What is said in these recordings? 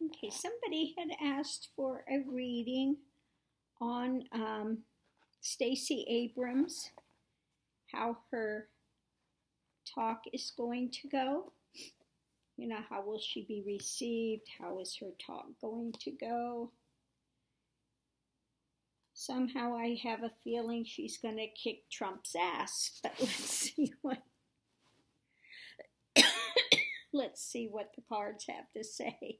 Okay, somebody had asked for a reading on Stacy Abrams, how her talk is going to go. You know, how will she be received? How is her talk going to go? Somehow I have a feeling she's going to kick Trump's ass, but let's see what the cards have to say.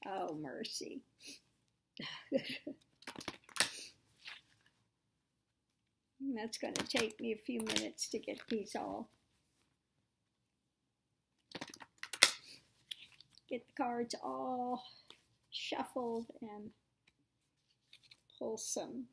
Oh, mercy. That's going to take me a few minutes to get these all. Get the cards all shuffled and pull some.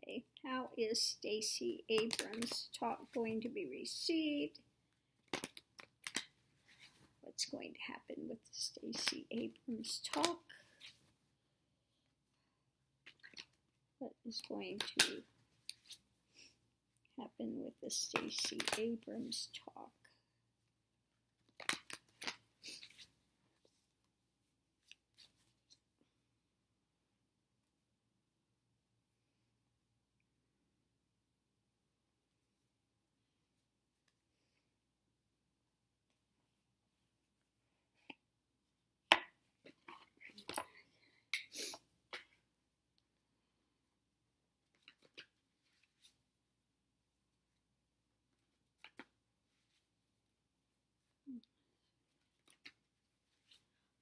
Okay, how is Stacy Abrams' talk going to be received? What's going to happen with Stacy Abrams' talk? What is going to happen with the Stacy Abrams talk?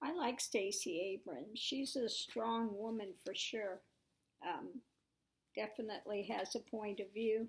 I like Stacy Abrams. She's a strong woman for sure. Definitely has a point of view.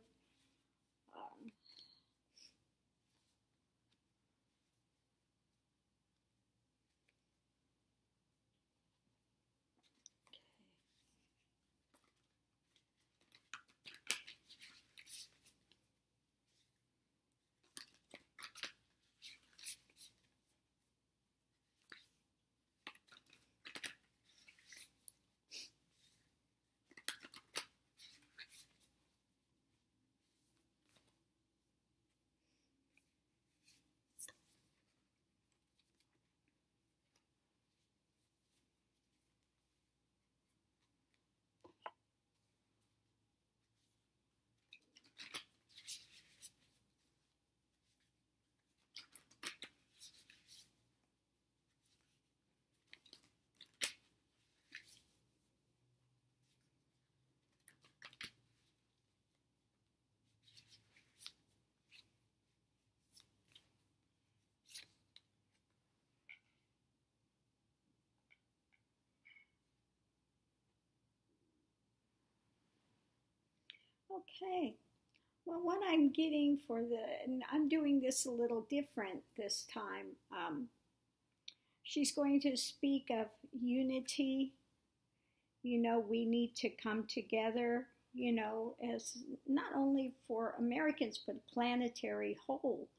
Okay, well, what I'm getting and I'm doing this a little different this time. She's going to speak of unity. You know, we need to come together, you know, as not only for Americans, but a planetary whole.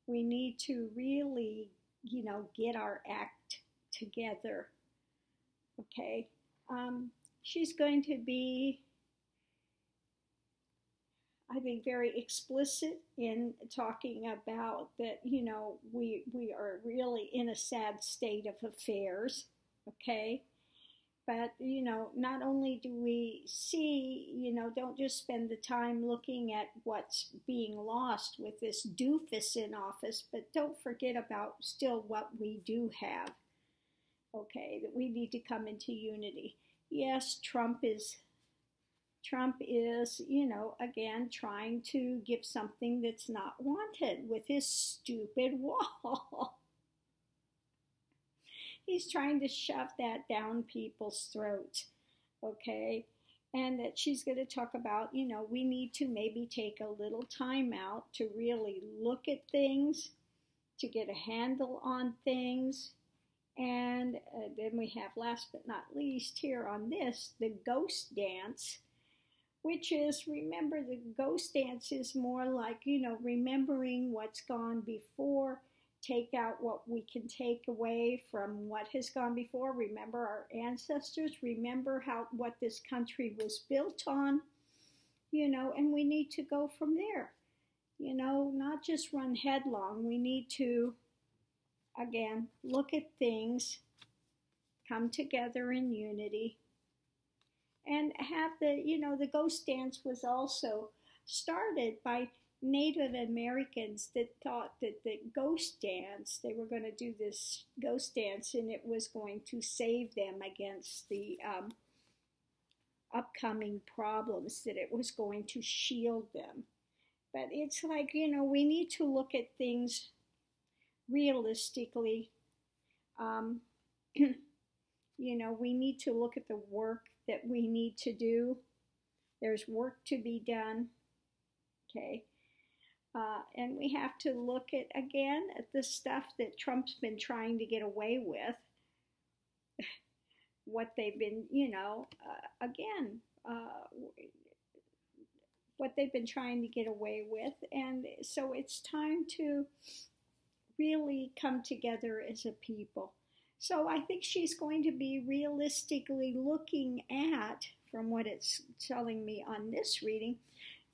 We need to really, you know, get our act together. Okay, she's going to be, I think, very explicit in talking about that, you know, we are really in a sad state of affairs, okay? But, you know, not only do we see, you know, don't just spend the time looking at what's being lost with this doofus in office, but don't forget about still what we do have, okay? That we need to come into unity. Yes, Trump is, you know, again, trying to give something that's not wanted with his stupid wall. He's trying to shove that down people's throats, okay? And that she's going to talk about, you know, we need to maybe take a little time out to really look at things, to get a handle on things. And then we have, last but not least, here on this, the ghost dance, which is, remember, the ghost dance is more like, you know, remembering what's gone before, take out what we can take away from what has gone before. Remember our ancestors, remember what this country was built on, and we need to go from there, not just run headlong. We need to, again, look at things, come together in unity, and have the ghost dance was also started by Native Americans that thought that the ghost dance, they were going to do this ghost dance and it was going to save them against the upcoming problems, that it was going to shield them. But it's like, we need to look at things realistically. We need to look at the work that we need to do. There's work to be done, okay? And we have to look at, again, at the stuff that Trump's been trying to get away with, what they've been, what they've been trying to get away with. And so it's time to really come together as a people. So I think she's going to be realistically looking at, from what it's telling me on this reading,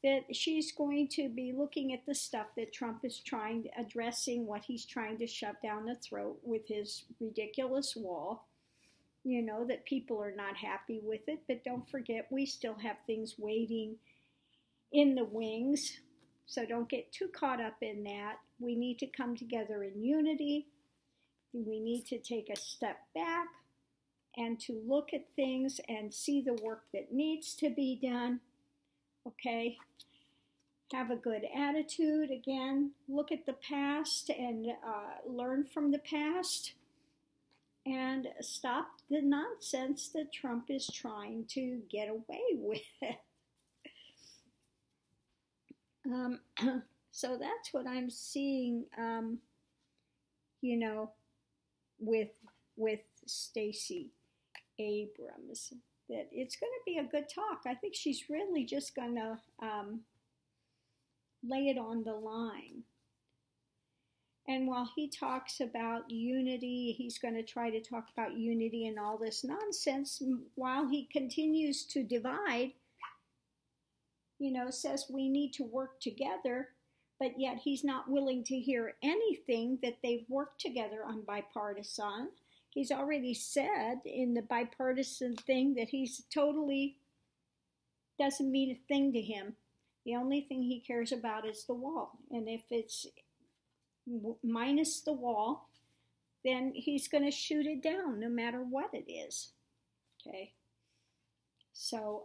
that she's going to be looking at the stuff that Trump is addressing what he's trying to shove down the throat with his ridiculous wall. That people are not happy with it, but don't forget, we still have things waiting in the wings. So don't get too caught up in that. We need to come together in unity. We need to take a step back and to look at things and see the work that needs to be done. Okay? Have a good attitude. Again, look at the past and learn from the past. And stop the nonsense that Trump is trying to get away with. So that's what I'm seeing, with Stacy Abrams. That it's going to be a good talk. I think she's really just going to lay it on the line. And while he talks about unity, he's going to try to talk about unity and all this nonsense, while he continues to divide, says we need to work together, but yet he's not willing to hear anything that they've worked together on bipartisan. He's already said in the bipartisan thing that he's totally doesn't mean a thing to him. The only thing he cares about is the wall. And if it's minus the wall, then he's going to shoot it down no matter what it is. Okay. So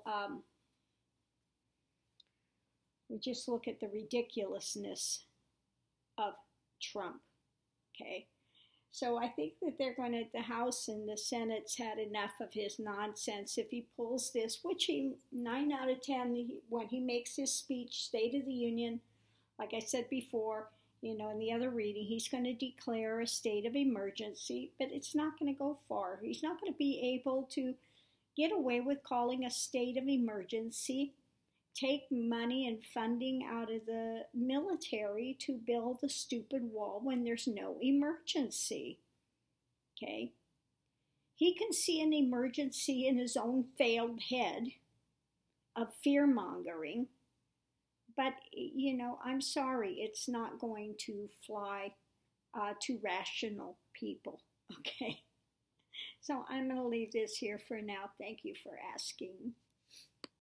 we just look at the ridiculousness of Trump. Okay. So I think that they're going to, the House and the Senate's had enough of his nonsense. If he pulls this, which he, 9 out of 10, when he makes his speech, State of the Union, like I said before, in the other reading, he's going to declare a state of emergency, but it's not going to go far. He's not going to be able to get away with calling a state of emergency, take money and funding out of the military to build a stupid wall when there's no emergency. Okay? He can see an emergency in his own failed head of fear-mongering, but, I'm sorry, it's not going to fly to rational people. Okay? So I'm going to leave this here for now. Thank you for asking.